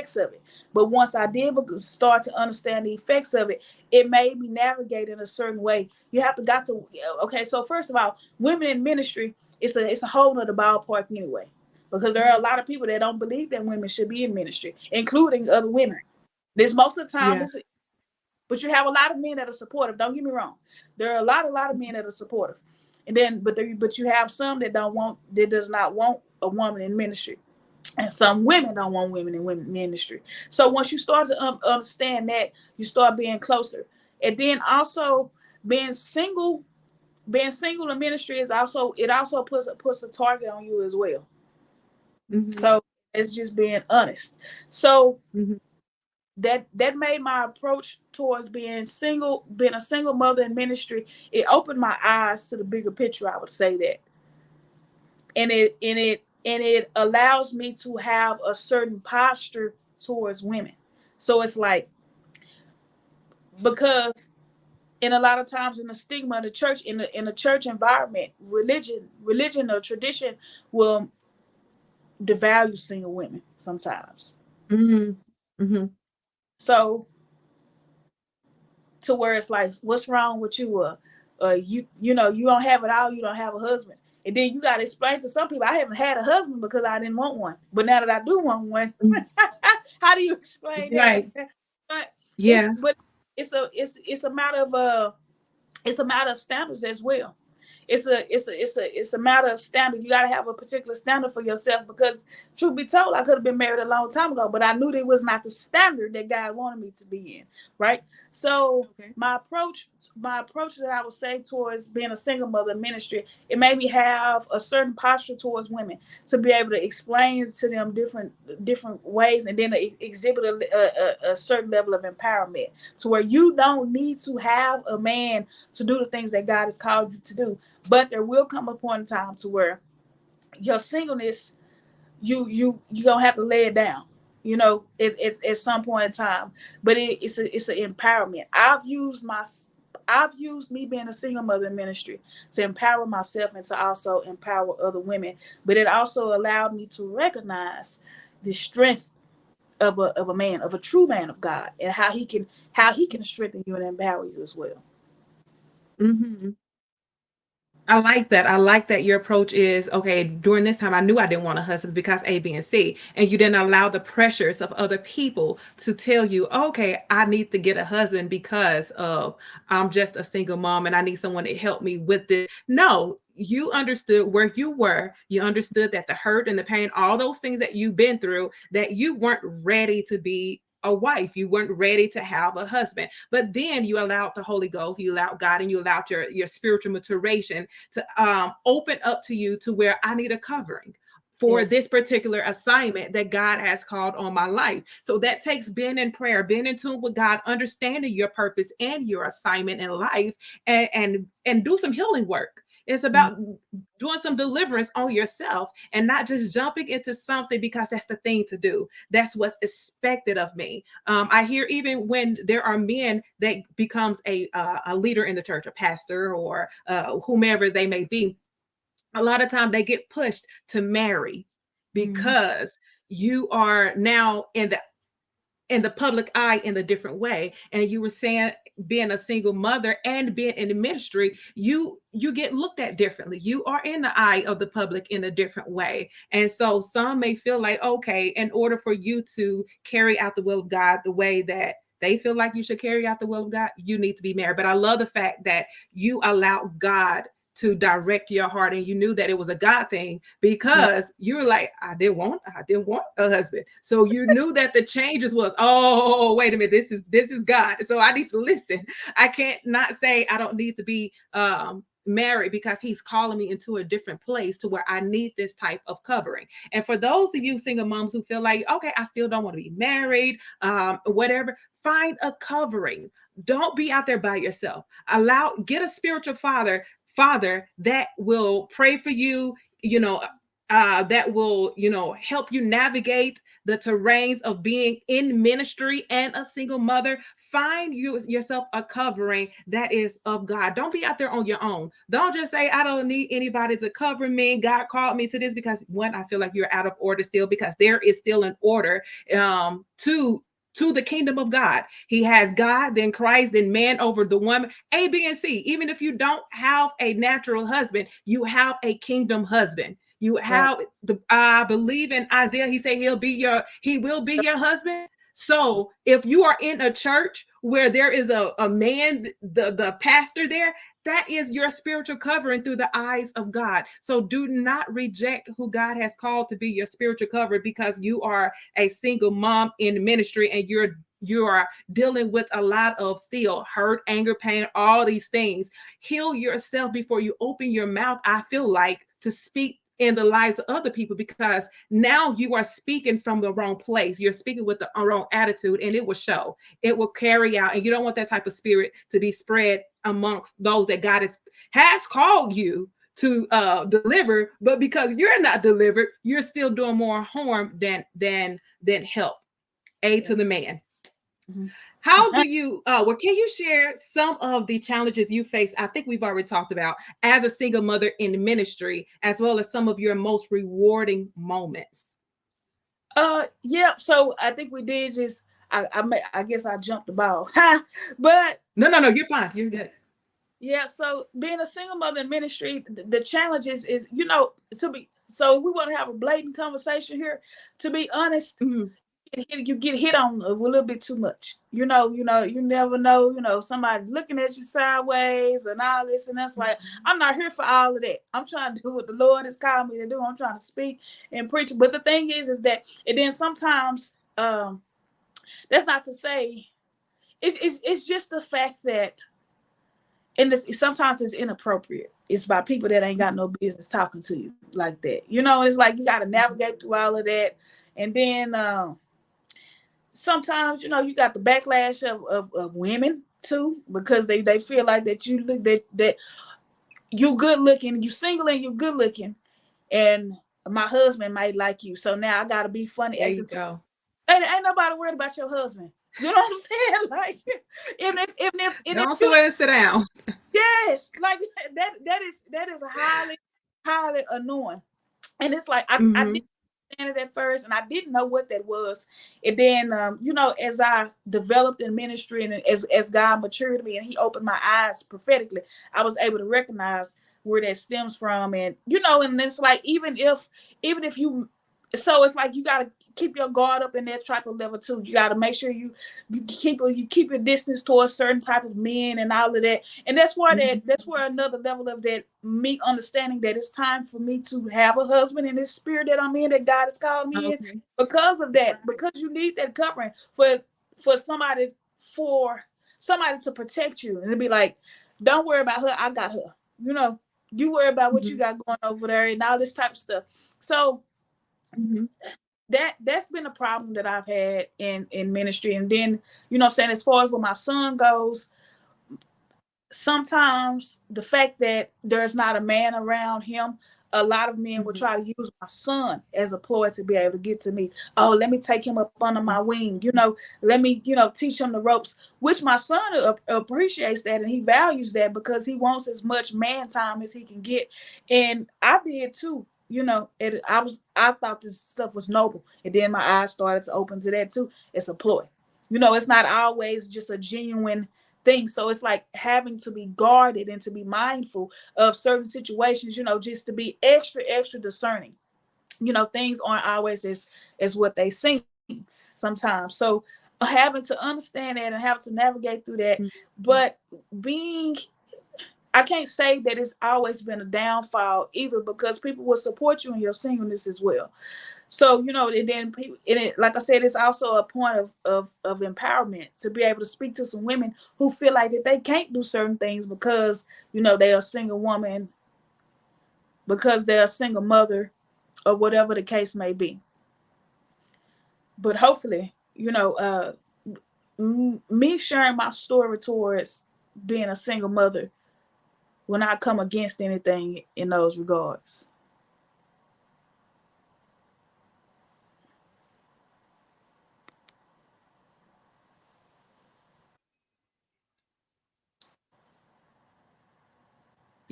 effects of it. But once I did start to understand the effects of it, it made me navigate in a certain way. You have to got to okay. So first of all, women in ministry, it's a whole nother ballpark anyway, because there are a lot of people that don't believe that women should be in ministry, including other women. This most of the time, Yeah. but you have a lot of men that are supportive. Don't get me wrong. There are a lot of men that are supportive, and then but you have some that does not want a woman in ministry, and some women don't want women in ministry. So once you start to understand that, you start being closer, and then also being single. Being single in ministry is also puts a target on you as well. Mm-hmm. So it's just being honest. So Mm-hmm. that made my approach towards being a single mother in ministry. It opened my eyes to the bigger picture. I would say that, and it allows me to have a certain posture towards women. So it's like, because in a lot of times in the stigma of the church, in the church environment, religion or tradition will devalue single women sometimes. Mm-hmm. Mm-hmm. So to where it's like, what's wrong with you? You know, you don't have it all. You don't have a husband, and then you got to explain to some people, I haven't had a husband because I didn't want one, but now that I do want one, how do you explain that? Right. But it's Yeah. but it's a matter of it's a matter of standards as well. It's a matter of standard. You got to have a particular standard for yourself, because truth be told, I could have been married a long time ago, but I knew that was not the standard that God wanted me to be in, right? So Okay. my approach that I would say towards being a single mother ministry, it made me have a certain posture towards women, to be able to explain to them different ways, and then exhibit a certain level of empowerment, to where you don't need to have a man to do the things that God has called you to do. But there will come a point in time to where your singleness, you gonna have to lay it down. You know, it's at some point in time. But it's an empowerment. I've used me being a single mother in ministry to empower myself and to also empower other women. But it also allowed me to recognize the strength of a man, of a true man of God, and how he can strengthen you and empower you as well. Mm-hmm. I like that. I like that your approach is okay. During this time, I knew I didn't want a husband because A, B, and C. And you didn't allow the pressures of other people to tell you, okay, I need to get a husband because of I'm just a single mom and I need someone to help me with this. No, you understood where you were. You understood that the hurt and the pain, all those things that you've been through, that you weren't ready to be a wife. You weren't ready to have a husband. But then you allowed the Holy Ghost, you allowed God, and you allowed your spiritual maturation to open up to you to where I need a covering for Yes. this particular assignment that God has called on my life. So that takes being in prayer, being in tune with God, understanding your purpose and your assignment in life, and do some healing work. It's about doing some deliverance on yourself and not just jumping into something because that's the thing to do. That's what's expected of me. I hear even when there are men that becomes a leader in the church, a pastor or whomever they may be, a lot of time they get pushed to marry Mm-hmm. because you are now in the public eye in a different way. And you were saying being a single mother and being in the ministry, you get looked at differently. You are in the eye of the public in a different way. And so some may feel like, okay, in order for you to carry out the will of God the way that they feel like you should carry out the will of God, you need to be married. But I love the fact that you allow God to direct your heart, and you knew that it was a God thing Yeah. because you were like, I didn't want a husband. So you knew that the changes was, oh, wait a minute, this is God. So I need to listen. I can't not say I don't need to be married because he's calling me into a different place to where I need this type of covering. And for those of you single moms who feel like, okay, I still don't want to be married, whatever, find a covering. Don't be out there by yourself. Get a spiritual father that will pray for you, you know, that will, help you navigate the terrains of being in ministry and a single mother. Find yourself a covering that is of God. Don't be out there on your own. Don't just say, I don't need anybody to cover me. God called me to this, because one, I feel like you're out of order still, because there is still an order to the kingdom of God. He has God, then Christ, then man over the woman. A, B, and C. Even if you don't have a natural husband, you have a kingdom husband. You Right. have I believe in Isaiah, he said he will be your husband. So if you are in a church where there is a man, the pastor there, that is your spiritual covering through the eyes of God. So do not reject who God has called to be your spiritual covering because you are a single mom in ministry and you are dealing with a lot of still hurt, anger, pain, all these things. Heal yourself before you open your mouth, I feel like, to speak in the lives of other people, because now you are speaking from the wrong place. You're speaking with the wrong attitude, and it will show. It will carry out, and you don't want that type of spirit to be spread amongst those that God has called you to deliver. But because you're not delivered, you're still doing more harm than help. A to the man. Mhm. How do you, can you share some of the challenges you face? I think we've already talked about as a single mother in ministry, as well as some of your most rewarding moments. Yeah. So I think we did just. I guess I jumped the ball, but No, you're fine. You're good. yeah. So being a single mother in ministry, the challenge is to be. So we want to have a blatant conversation here. To be honest, Mhm. you get hit on a little bit too much. You never know. Somebody looking at you sideways and all this, and that's like, I'm not here for all of that. I'm trying to do what the Lord has called me to do. I'm trying to speak and preach. But the thing is that, and then sometimes, that's not to say it's just the fact that, and sometimes it's inappropriate. It's by people that ain't got no business talking to you like that. It's like you got to navigate through all of that, and then. Sometimes you got the backlash of women too, because they feel like that you look that you good looking, you single and you good looking, and my husband might like you, so now I gotta be funny There acting you go. ain't nobody worried about your husband. You know what I'm saying? Like, even if Don't you, swear and sit down. yes, like that is highly annoying. And it's like I didn't Hmm. understand it at first, and I didn't know what that was. And then, as I developed in ministry, and as God matured me and He opened my eyes prophetically, I was able to recognize where that stems from. And it's like, even if you, so it's like you gotta keep your guard up in that type of level too. You gotta make sure you keep your distance towards certain type of men and all of that. And that's where another level of that, me understanding that it's time for me to have a husband in this spirit that I'm in, that God has called me in, Okay. because of that, because you need that covering for somebody to protect you and to be like, don't worry about her, I got her. You worry about what you Hmm. got going over there and all this type of stuff. So Hmm. that's been a problem that I've had in ministry. And then, what I'm saying, as far as where my son goes, sometimes the fact that there's not a man around him, a lot of men will Hmm. try to use my son as a ploy to be able to get to me. Oh, let me take him up under my wing. Let me, teach him the ropes, which my son appreciates that, and he values that because he wants as much man time as he can get. And I did too. I thought this stuff was noble. And then my eyes started to open to that too. It's a ploy. It's not always just a genuine thing. So it's like having to be guarded and to be mindful of certain situations, just to be extra, extra discerning. Things aren't always as what they seem sometimes. So having to understand that and having to navigate through that, but being I can't say that it's always been a downfall either, because people will support you in your singleness as well. So, and then people, like I said, it's also a point of empowerment to be able to speak to some women who feel like that they can't do certain things because, they're a single woman, because they're a single mother, or whatever the case may be. But hopefully, me sharing my story towards being a single mother will not come against anything in those regards.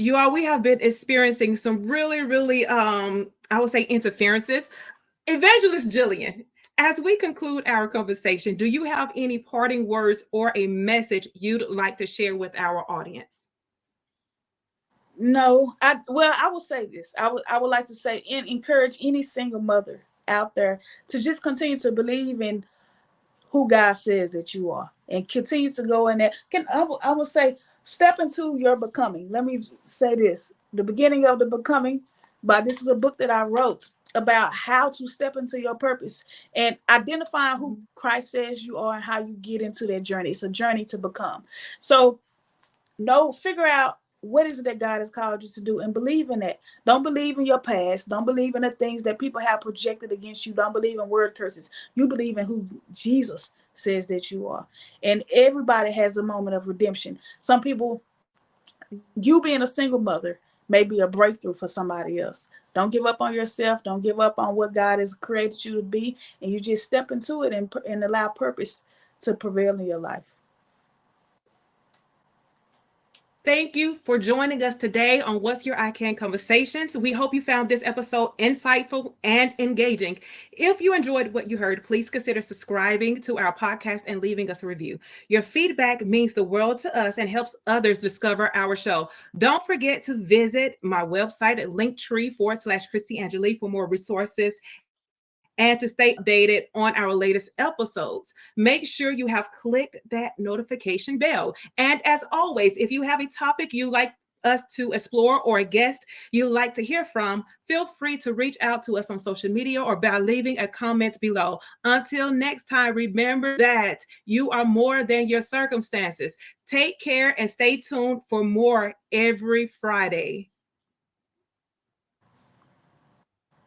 You all, we have been experiencing some really, really, I would say interferences. Evangelist Jillian, as we conclude our conversation, do you have any parting words or a message you'd like to share with our audience? No, I will say this. I would like to say and encourage any single mother out there to just continue to believe in who God says that you are and continue to go in there. I will say step into your becoming. Let me say this. The beginning of the becoming, but this is a book that I wrote about how to step into your purpose and identifying who Christ says you are and how you get into that journey. It's a journey to become. So no, figure out what is it that God has called you to do and believe in that. Don't believe in your past. Don't believe in the things that people have projected against you. Don't believe in word curses. You believe in who Jesus says that you are. And everybody has a moment of redemption. Some people, you being a single mother may be a breakthrough for somebody else. Don't give up on yourself. Don't give up on what God has created you to be. And you just step into it and allow purpose to prevail in your life. Thank you for joining us today on What's Your I Can Conversations. We hope you found this episode insightful and engaging. If you enjoyed what you heard, please consider subscribing to our podcast and leaving us a review. Your feedback means the world to us and helps others discover our show. Don't forget to visit my website at linktree/Christy Angeli for more resources and to stay updated on our latest episodes. Make sure you have clicked that notification bell. And as always, if you have a topic you like us to explore or a guest you'd like to hear from, feel free to reach out to us on social media or by leaving a comment below. Until next time, remember that you are more than your circumstances. Take care and stay tuned for more every Friday.